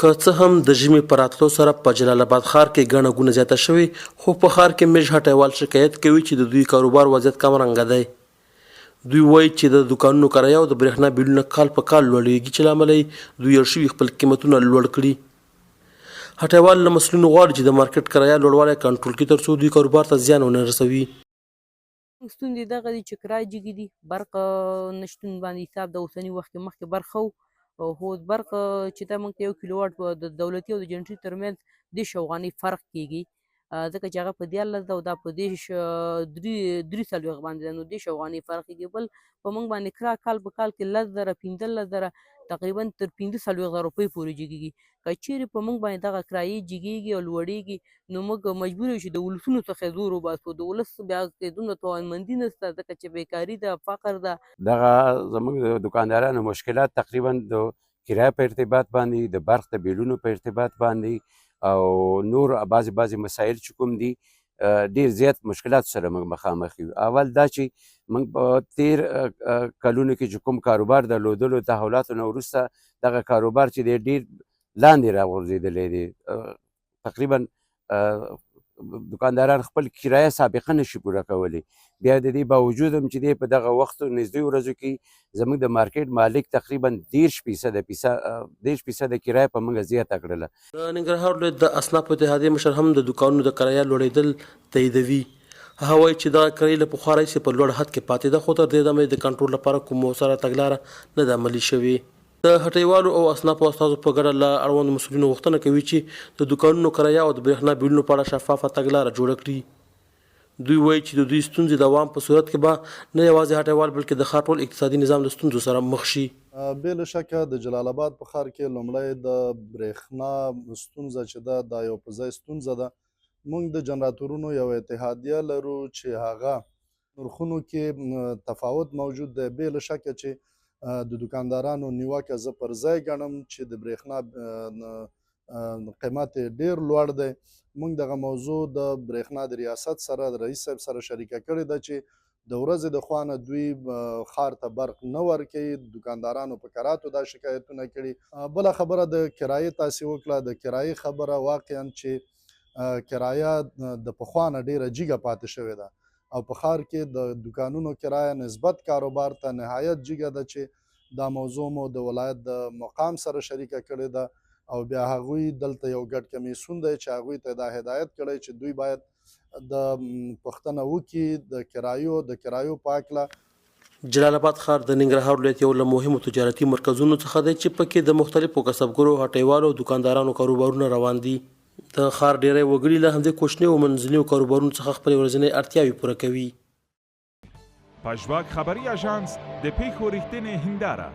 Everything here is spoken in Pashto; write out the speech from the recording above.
که څه هم د ژمي په راتلو سره په جلال آباد ښار کې ګڼه ګوڼه زیاته شوې، خو په ښار کې میژ هټیوال شکایت کوي چې د دوی کاروبار وضعیت کمرنګه دی. دوی وایي چې د دوکانونو کرایه او د برېښنا بیلونه کال په کال لوړېږي، چې له امله یې دوی اړ شوي خپل قیمتونه لوړ کړي. هټیوال له مسؤلینو غواړي چې د مارکیټ کرایه لوړوالی کنټرول کړي، تر څو دوی کاروبار ته زیان ونه رسوي. ستونزې دغه دي چې کرایه جګې دي، برق نشتون باندې حساب د اوسني وخت کې مخکې برق خو برق چې دا موږ ته 1 کیلو واټ په د دولتي او د جنټري ترمنځ 10 افغانۍ فرق کېږي، ځکه چې هغه په 14 ده او دا په 43 باندې ده، نو 10 افغانۍ فرق کېږي. بل په موږ باندې کرا کال په کال کې 10,000 15,000 تقریبا تر 45,000 روپۍ پورې جګېږي. که چیرې په موږ باندې دغه کرایې جګېږي او لوړېږي، نو موږ مجبور یو چې د ولسونو څخه یې زور وباسو. د ولس بیا دومره توانمندي نشته، ځکه چې بیکاري ده، فقر ده. دغه زموږ د دوکاندارانو مشکلات تقریبا د کرایه په ارتباط باندې، د برق د بیلونو په ارتباط باندې او نور بعضې مسایل چې کوم دي ډېر زیات مشکلاتو سره موږ مخامخ یو. اول دا چې موږ په تیر کلونو کې چې کوم کاروبار درلودلو، تحولاتو نه وروسته دغه کاروبار چې دی ډېر لاندې راغورځېدلی دی. تقریبا دکانداران خپل کرایه سابقه نشي پوره کولی. بیا د دې باوجود هم چې دی په دغه وختو نږدې ورځو کې زموږ د مارکیټ مالک تقریبا 10% کرایه په موږ زیاته کړله. د ننګرهار ولایت د اصنافو اتحادیې مشر هم د دوکانونو د کرایه لوړېدل تاییدوي. هغه وایي چې دغه کرایه له پخوا راهیسې په لوړ حد کې پاتې ده، خو تر دې دمه د کنټرول لپاره کوم مؤثره تګلاره نه ده عملي شوې. د هټیوالو او اصنافو استازو په ګډه له اړوندو مسؤلینو غوښتنه کوي چې د دوکانونو کرایه او د برېښنا بیلونو په اړه شفافه تګلاره جوړه کړي. دوی وایي چې د دوی ستونزې د دوام په صورت کې به نه یوازې هټیوال بلکې د ښار ټول اقتصادي نظام له ستونزو سره مخ شي. بې له شکه د جلال آباد په ښار کې لومړی د برېښنا ستونزه چې ده دا یو په ځای ستونزه ده. موږ د جنراتورونو یو اتحادیه لرو چې هغه نرخونو کې تفاوت موجود دی. بې له شکه چې د دوکاندارانو نیوکه زه پر ځای ګڼم چې د برېښنا قیمت یې ډېر لوړ دی. موږ دغه موضوع د برېښنا د ریاست سره د رئیس صاحب سره شریکه کړې ده چې د ورځې د خوا نه دوی ښار ته برق نه ورکوي. دوکاندارانو په کراتو دا شکایتونه کړي. بله خبره د کرایې تاسې وکړه. د کرایې خبره واقعا چې کرایه د پخوا نه ډېره جګه پاتې شوې ده او په ښار کې د دوکانونو کرایه نسبت کاروبار ته نهایت جګه ده، چې دا موضوع مو د ولایت د مقام سره شریکه کړې ده او بیا هغوی دلته یو ګډ کمیسیون دی چې هغوی ته دا هدایت کړی چې دوی باید د پوښتنه وکړي د کرایو په هکله. جلال آباد ښار د ننګرهار ولایت یو له مهمو تجارتي مرکزونو څخه دی چې پکې د مختلفو کسبګرو، هټیوالو او دوکاندارانو کاروبارونه روان دي. د ښار ډیری وګړي له همدې کوچنیو او منځنیو کاروبارونو څخه خپلې ورځنۍ اړتیاوې پوره کوي. پژواک خبري اژانس د پیښو ریښتینې هنداره